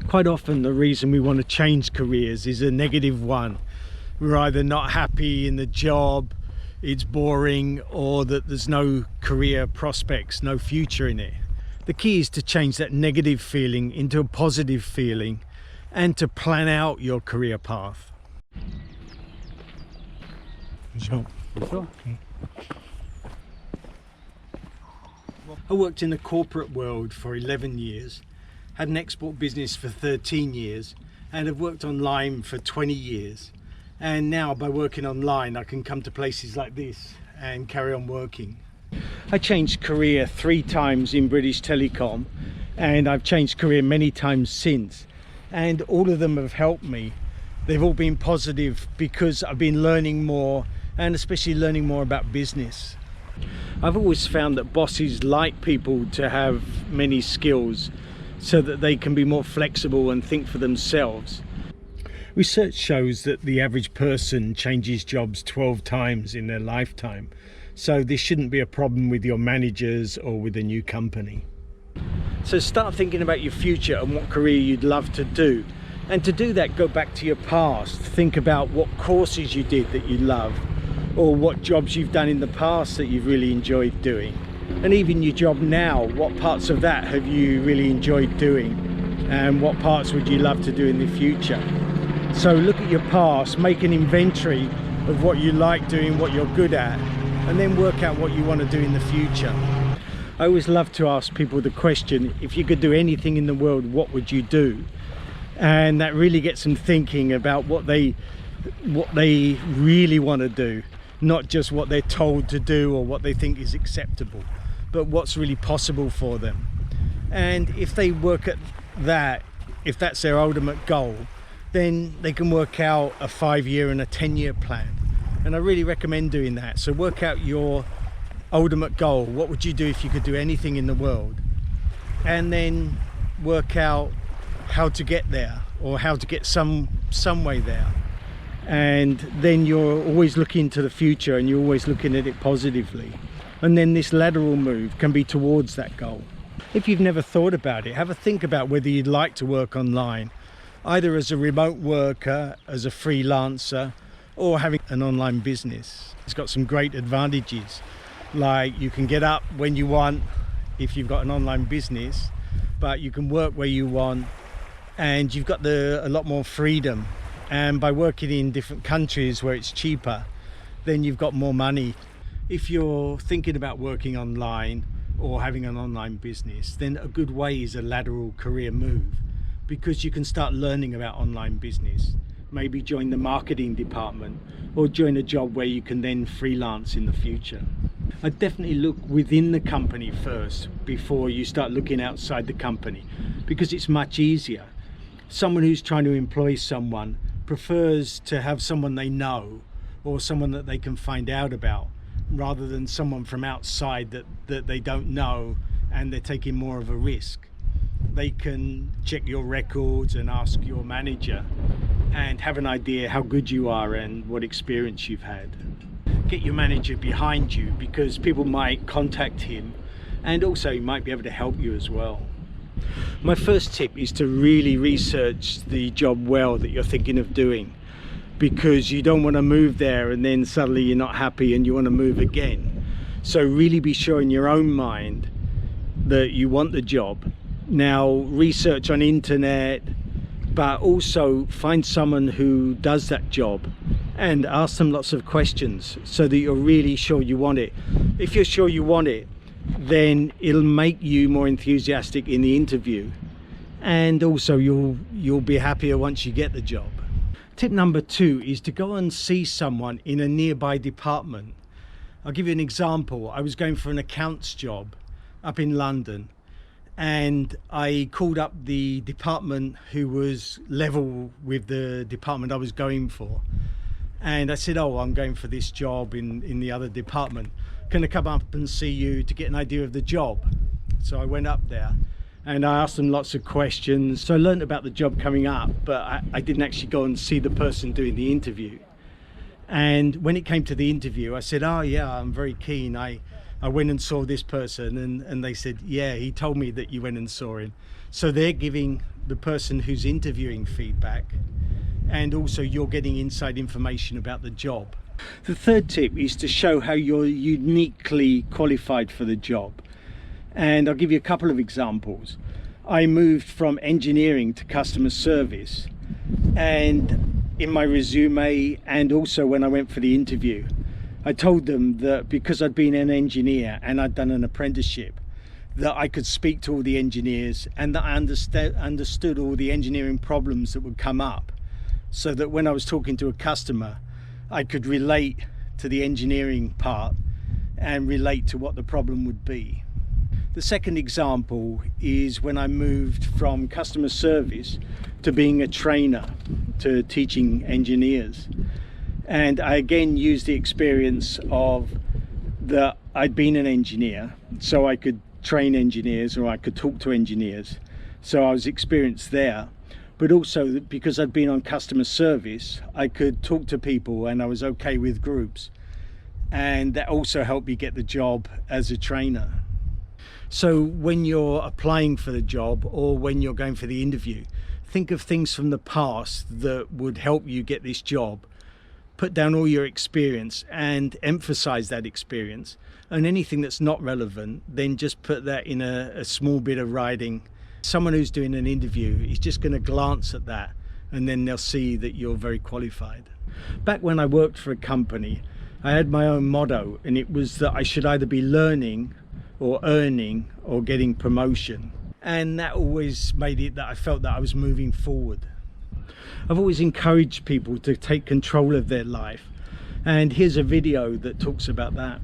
Quite often the reason we want to change careers is a negative one. We're either not happy in the job, it's boring, or that there's no career prospects, no future in it. The key is to change that negative feeling into a positive feeling and to plan out your career path. I worked in the corporate world for 11 years, had an export business for 13 years, and have worked online for 20 years. And now by working online, I can come to places like this and carry on working. I changed career 3 times in British Telecom, and I've changed career many times since. And all of them have helped me. They've all been positive because I've been learning more, and especially learning more about business. I've always found that bosses like people to have many skills so that they can be more flexible and think for themselves. Research shows that the average person changes jobs 12 times in their lifetime, so this shouldn't be a problem with your managers or with a new company. So start thinking about your future and what career you'd love to do. And to do that, go back to your past. Think about what courses you did that you love, or what jobs you've done in the past that you've really enjoyed doing. And even your job now, what parts of that have you really enjoyed doing? And what parts would you love to do in the future? So look at your past, make an inventory of what you like doing, what you're good at, and then work out what you want to do in the future. I always love to ask people the question, if you could do anything in the world, what would you do? And that really gets them thinking about what they really want to do, not just what they're told to do or what they think is acceptable, but what's really possible for them. And if they work at that, if that's their ultimate goal, then they can work out a 5-year and a 10-year plan. And I really recommend doing that. So work out your ultimate goal. What would you do if you could do anything in the world? And then work out how to get there, or how to get some way there. And then you're always looking to the future, and you're always looking at it positively. And then this lateral move can be towards that goal. If you've never thought about it, have a think about whether you'd like to work online, either as a remote worker, as a freelancer, or having an online business. It's got some great advantages, like you can get up when you want if you've got an online business, but you can work where you want, and you've got a lot more freedom. And by working in different countries where it's cheaper, then you've got more money. If you're thinking about working online or having an online business, then a good way is a lateral career move, because you can start learning about online business. Maybe join the marketing department, or join a job where you can then freelance in the future. I'd definitely look within the company first before you start looking outside the company, because it's much easier. Someone who's trying to employ someone prefers to have someone they know, or someone that they can find out about, rather than someone from outside that they don't know and they're taking more of a risk. They can check your records and ask your manager and have an idea how good you are and what experience you've had. Get your manager behind you, because people might contact him, and also he might be able to help you as well. My first tip is to really research the job well that you're thinking of doing, because you don't want to move there and then suddenly you're not happy and you want to move again. So really be sure in your own mind that you want the job. Now research on internet, but also find someone who does that job and ask them lots of questions so that you're really sure you want it. If you're sure you want it, then it'll make you more enthusiastic in the interview, and also you'll be happier once you get the job. Tip number 2 is to go and see someone in a nearby department. I'll give you an example. I was going for an accounts job up in London, and I called up the department who was level with the department I was going for, and I said, oh, I'm going for this job in the other department. Can I come up and see you to get an idea of the job? So I went up there and I asked them lots of questions. So I learned about the job coming up, but I didn't actually go and see the person doing the interview. And when it came to the interview, I said, oh yeah, I'm very keen. I I went and saw this person, and they said, yeah, he told me that you went and saw him. So they're giving the person who's interviewing feedback, and also you're getting inside information about the job. The third tip is to show how you're uniquely qualified for the job. And I'll give you a couple of examples. I moved from engineering to customer service, and in my resume and also when I went for the interview, I told them that because I'd been an engineer and I'd done an apprenticeship, that I could speak to all the engineers and that I understood all the engineering problems that would come up, so that when I was talking to a customer, I could relate to the engineering part and relate to what the problem would be. The second example is when I moved from customer service to being a trainer, to teaching engineers. And I again used the experience of that I'd been an engineer, so I could train engineers or I could talk to engineers. So I was experienced there. But also because I'd been on customer service, I could talk to people and I was okay with groups. And that also helped me get the job as a trainer. So when you're applying for the job or when you're going for the interview, think of things from the past that would help you get this job. Put down all your experience and emphasize that experience. And anything that's not relevant, then just put that in a small bit of writing. Someone who's doing an interview is just going to glance at that and then they'll see that you're very qualified. Back when I worked for a company, I had my own motto, and it was that I should either be learning or earning or getting promotion. And that always made it that I felt that I was moving forward. I've always encouraged people to take control of their life. And here's a video that talks about that.